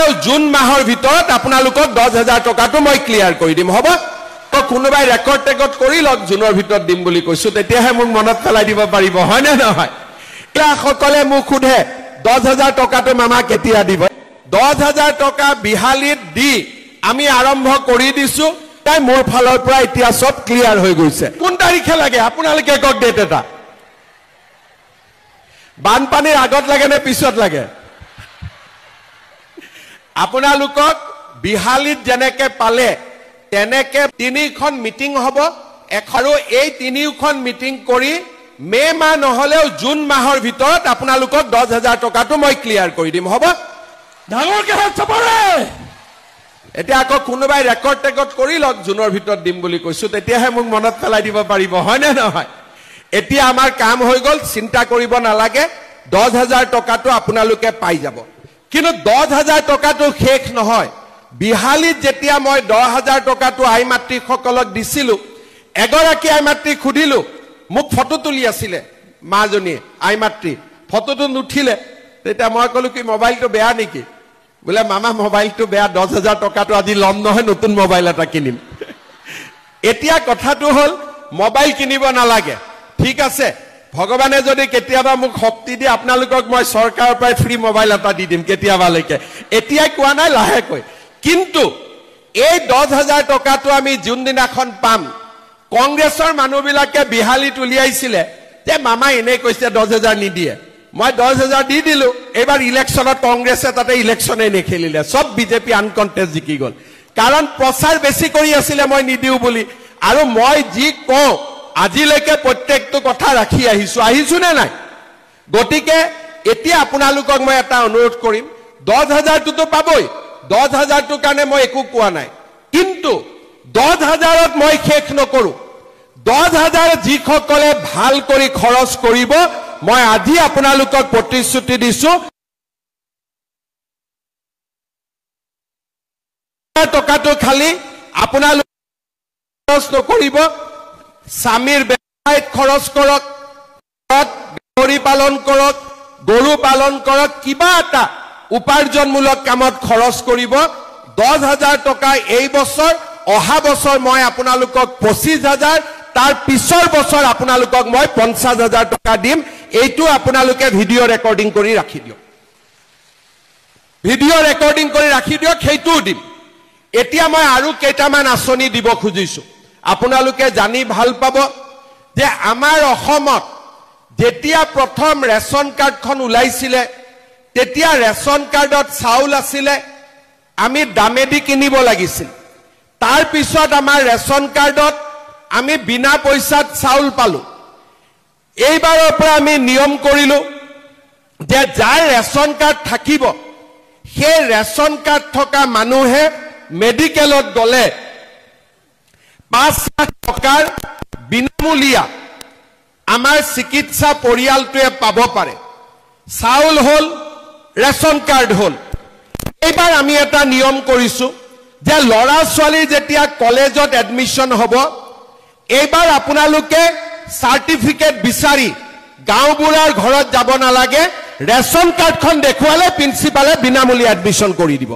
নহলেও জুন মাহৰ ভিতৰত আপোনালোকক 10,000 টকাটো মই ক্লিয়াৰ কৰি দিম হ'ব তো কোনোবাই ৰেকৰ্ড টেকৰ্ড কৰি লওক জুনৰ ভিতৰত দিম বুলি কৈছো তেতিয়াহে মোক মনত পেলাই দিব পাৰিব হয় নে নহয় এয়া সকলে মোক খুধে 10,000 টকাটো মামা কেতিয়া দিব 10,000 টকা বিহালীত দি আমি আৰম্ভ কৰি দিছো তাই মোৰ ফালৰ পৰা এতিয়া সব ক্লিয়াৰ হৈ গৈছে কোন তাৰিখে লাগে আপোনালোকে কক ডেট এটা বানপানীৰ আগত লাগে নে পিছত লাগে আপোনালোকক বিহালীত জেনেকে পালে তেনেকে তিনিখন মিটিং হ'ব আৰু এই তিনিখন মিটিং কৰি মে মাহ নহলেও জুন মাহৰ ভিতৰত আপোনালোকক 10,000 টকাটো মই ক্লিয়াৰ কৰি দিম হ'ব ডাঙৰকে হাত চাপৰে এতিয়া আকৌ কোনোবাই ৰেকৰ্ড টেকৰ্ড কৰি লওক জুনৰ ভিতৰত দিম বুলি কৈছো তেতিয়াহে মোক মনত পেলাই দিব পাৰিব হয় নে নহয় এতিয়া আমাৰ কাম হৈ গল চিন্তা কৰিব নালাগে 10,000 টকাটো আপোনালোকে পাই যাব কিন্তু 10,000 টকাটো শেষ নহয় বিহালীত যেতিয়া মই 10,000 টকাটো আই মাতৃ সকলক দিছিলো এগৰাকী আই মাতৃ খুদিলো মোক ফটো তুলি আছিলে মাজনী আই মাতৃ ফটোটো নুঠিলে তেতিয়া মই কলো কি মোবাইলটো বেয়া নেকি বলে মামা মোবাইলটো বেয়া 10,000 টকাটো আজি লম নহয় নতুন মোবাইল এটা কিনিম এতিয়া কথাটো হল মোবাইল কিনিব নালাগে ঠিক আছে ভগৱানে যদি কেতিয়াবা মোক শক্তি দিয়ে আপোনালোকক মই চৰকাৰৰ পৰা ফ্ৰী মোবাইল এটা দি দিম কেতিয়াবালৈকে এতিয়া কোৱা নাই লাহেকৈ কিন্তু এই 10,000 টকাটো আমি জুন দিনাখন পাম কংগ্ৰেছৰ মানুহবিলাকে বিহালীত উলিয়াইছিলে যে মামা এনে কৈছে 10,000 নিদিয়ে মই 10,000 দি দিলো এবাৰ ইলেকশ্যনত কংগ্ৰেছে তাতে ইলেকশ্যনে নেখেলিলে সব বিজেপি আনকণ্টেষ্ট জিকি গল কাৰণ প্ৰচাৰ বেছি কৰি আছিলে মই নিদিও বুলি আৰু মই যি কওঁ আজিলৈকে প্ৰত্যেকটো কথা ৰাখি আহিছো নে নাই গতিকে এতিয়া আপোনালোকক মই এটা অনুৰোধ কৰিম 10,000 টো পাবই 10,000 টো কাৰণে মই একো কোৱা নাই কিন্তু 10,000ত মই শেষ নকৰো 10,000 যিসকলে ভাল কৰি খৰচ কৰিব মই আজি আপোনালোকক প্ৰতিশ্ৰুতি দিছো টকাটো খালি আপোনালোক খৰচ নকৰিব স্বামীৰ ব্যৱসায়ত খৰচ কৰক গাহৰি পালন কৰক গৰু পালন কৰক কিবা এটা উপাৰ্জনমূলক কামত খৰচ কৰিব 10,000 টকা এই বছৰ অহা বছৰ মই আপোনালোকক 25,000 তাৰ পিছৰ বছৰ আপোনালোকক মই 50,000 টকা দিম এইটো আপোনালোকে ভিডিও ৰেকৰ্ডিং কৰি ৰাখি দিয়ক সেইটোও দিম এতিয়া মই আৰু কেইটামান আঁচনি দিব খুজিছো আপোনালোকে জানি ভাল পাব যে আমাৰ অসমত যেতিয়া প্ৰথম ৰেচন কাৰ্ডখন ওলাইছিলে তেতিয়া ৰেচন কাৰ্ডত চাউল আছিলে আমি দামেদি কিনিব লাগিছিল তাৰ পিছত আমাৰ ৰেচন কাৰ্ডত আমি বিনা পইচাত চাউল পালো এইবাৰৰ পৰা আমি নিয়ম কৰিলো যে যাৰ ৰেচন কাৰ্ড থাকিব সেই ৰেচন কাৰ্ড থকা মানুহে মেডিকেলত গলে 5 লাখ টকাৰ বিনামূলীয়া আমাৰ চিকিৎসা পৰিয়ালটোৱে পাব পাৰে চাউল হল ৰেচন কাৰ্ড হল এইবাৰ আমি এটা নিয়ম কৰিছো যে লৰা ছোৱালী যেতিয়া কলেজত এডমিশন হ'ব এইবাৰ আপোনালোকে সাৰ্টিফিকেট বিচাৰি গাঁওবুঢ়াৰ ঘৰত যাব নালাগে ৰেচন কাৰ্ডখন দেখুৱালে প্ৰিন্সিপালে বিনামূলীয়া এডমিশন কৰি দিব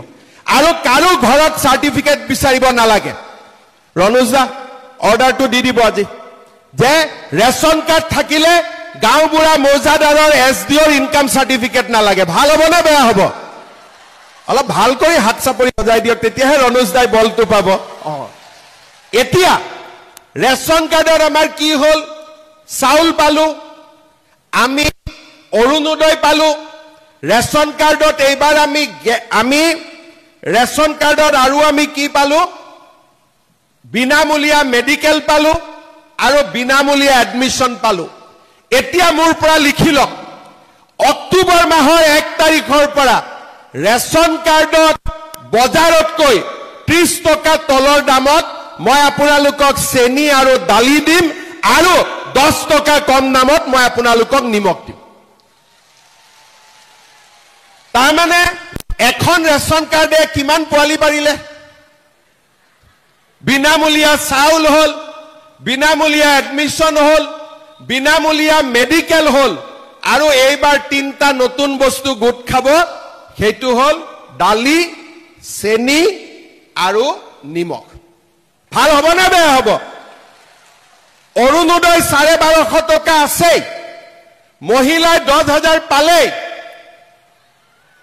আৰু কাৰো ঘৰত সাৰ্টিফিকেট বিচাৰিব নালাগে ৰনুজা অৰ্ডাৰটো দি দিব আজি যে ৰেচন কাৰ্ড থাকিলে গাঁওবুঢ়া মৌজাদাৰৰ এছডিঅৰ ইনকাম সাৰ্টিফিকেট নালাগে ভাল হ'ব নে বেয়া হ'ব অলপ ভাল কৰি হাত চাপৰি বজাই দিয়ক তেতিয়াহে ৰনুজ দাই বলটো পাব এতিয়া ৰেচন কাৰ্ডৰ আমাৰ কি হল চাউল পালো আমি অৰুণোদয় পালো ৰেচন কাৰ্ডত এইবাৰ আমি ৰেচন কাৰ্ডত আৰু আমি কি পালো বিনামূলীয়া মেডিকেল পালো আৰু বিনামূলীয়া এডমিশন পালো এতিয়া মোৰ পৰা লিখি লওক অক্টোবৰ মাহৰ 1 তাৰিখৰ পৰা ৰেচন কাৰ্ডত বজাৰতকৈ 30 টকা তলৰ দামত মই আপোনালোকক চেনি আৰু দালি দিম আৰু 10 টকা কম দামত মই আপোনালোকক নিমখ দিম তাৰ মানে এখন ৰেচন কাৰ্ডে কিমান পোৱালি পাৰিলে বিনামূলীয়া চাউল হল বিনামূলীয়া এডমিশন হল বিনামূলীয়া মেডিকেল হল আৰু এইবাৰ 3টা নতুন বস্তু গোট খাব সেইটো হল দালি চেনি আৰু নিমখ ভাল হ'ব নে বেয়া হ'ব অৰুণোদয় 1250 টকা আছে মহিলাই 10,000 পালে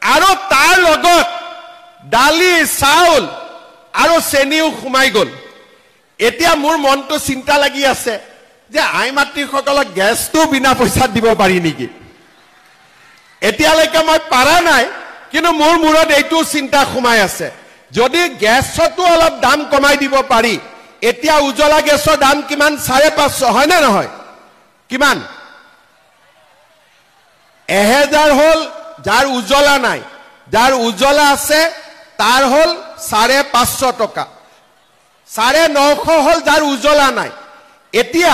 আৰু তাৰ লগত দালি চাউল আৰু চেনিও সোমাই গল এতিয়া মোৰ মনটো চিন্তা লাগি আছে যে আই মাতৃসকলক গেছটো বিনা পইচাত দিব পাৰি নেকি এতিয়ালৈকে মই পাৰা নাই কিন্তু মোৰ মূৰত এইটো চিন্তা সোমাই আছে যদি গেছটো অলপ দাম কমাই দিব পাৰি এতিয়া উজ্জ্বলা গেছৰ দাম কিমান 550 হয় নে নহয় কিমান 1000 হল যাৰ উজ্জ্বলা নাই যাৰ উজ্জ্বলা আছে তাৰ হল 550 টকা 950 হল যাৰ উজ্জ্বলা নাই এতিয়া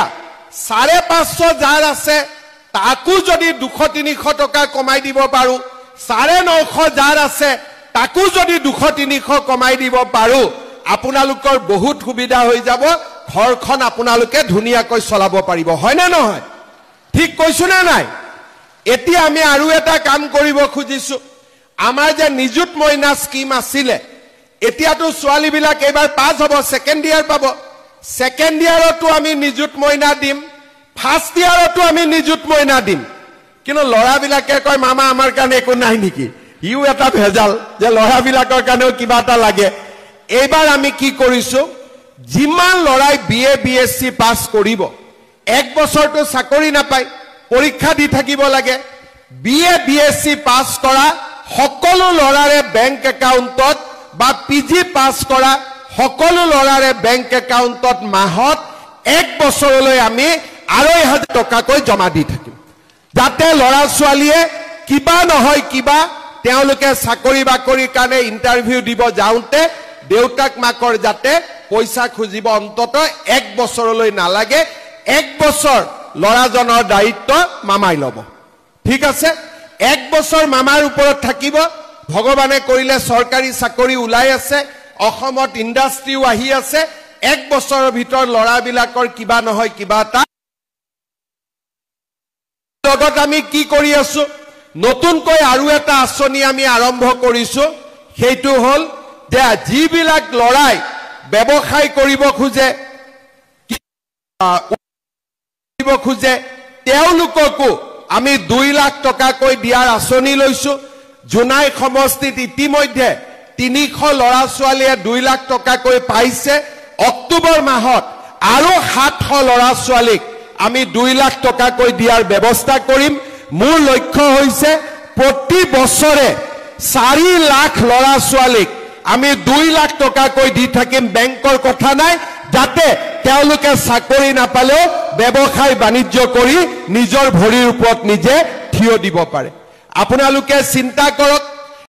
550 যাৰ আছে তাকো যদি 200-300 টকা কমাই দিব পাৰো 950 যাৰ আছে তাকো যদি 200-300 কমাই দিব পাৰো আপোনালোকৰ বহুত সুবিধা হৈ যাব ঘৰখন আপোনালোকে ধুনিয়াকৈ চলাব পাৰিব হয় না নহয় ঠিক কৈছো না নাই এতিয়া আমি আৰু এটা কাম কৰিব খুজিছো আমাৰ যে নিযুত মইনা স্কিম আছিলে এতিয়াতো ছোৱালী বিলাক এবাৰ পাস হ'ব সেকেন্ড ইয়াৰ পাব সেকেন্ড ইয়াৰতো আমি নিযুত মইনা দিম ফাৰ্স্ট ইয়াৰতো আমি নিযুত মইনা দিম কিন্তু লৰা বিলাকে কয় মামা আমাৰ কাৰণে একো নাই নেকি ইউ এটা ভেজাল যে লৰা বিলাকৰ কাৰণেও কিবা এটা লাগে এইবাৰ আমি কি কৰিছো যিমান লৰাই বিএ বিএসসি পাস কৰিব এক বছৰটো চাকৰি নাপায় পৰীক্ষা দি থাকিব লাগে বিএ বিএসসি পাস কৰা সকলো লৰাৰে বেংক একাউণ্টত বা পিজি পাস কৰা সকলো লৰাৰে বেংক একাউণ্টত মাহত এক বছৰলৈ আমি 2,500 টকাকৈ জমা দি থাকিম যাতে লৰা ছোৱালীয়ে কিবা নহয় কিবা তেওঁলোকে চাকৰি বাকৰিৰ কাৰণে ইন্টাৰভিউ দিব যাওঁতে দেউতাক মাকৰ যাতে পইচা খুজিব অন্তত এক বছৰলৈ নালাগে এক বছৰ লৰাজনৰ দায়িত্ব মামাই লব ঠিক আছে এক বছৰ মামাৰ ওপৰত থাকিব ভগৱানে কৰিলে চৰকাৰী চাকৰি ওলাই আছে অসমত ইণ্ডাষ্ট্ৰিও আহি আছে এক বছৰৰ ভিতৰত লৰাবিলাকৰ কিবা নহয় কিবা এটা লগত আমি কি কৰি আছো নতুনকৈ আৰু এটা আঁচনি আমি আৰম্ভ কৰিছো সেইটো হল যে যিবিলাক লৰাই ব্যৱসায় কৰিব খোজে তেওঁলোককো আমি 2 লাখ টকাকৈ দিয়াৰ আঁচনি লৈছো জুনাই সমষ্টিত ইতিমধ্যে 300 লৰা ছোৱালীয়ে 2 লাখ টকাকৈ পাইছে অক্টোবৰ মাহত আৰু 700 লৰা ছোৱালীক আমি 2 লাখ টকাকৈ দিয়াৰ ব্যৱস্থা কৰিম মোৰ লক্ষ্য হৈছে প্ৰতি বছৰে 4 লাখ লৰা ছোৱালীক আমি 2 লাখ টকাকৈ দি থাকিম বেংকৰ কথা নাই যাতে তেওঁলোকে চাকৰি নাপালেও ব্যৱসায় বাণিজ্য কৰি নিজৰ ভৰিৰ ওপৰত নিজে থিয় দিব পাৰে আপোনালোকে চিন্তা কৰক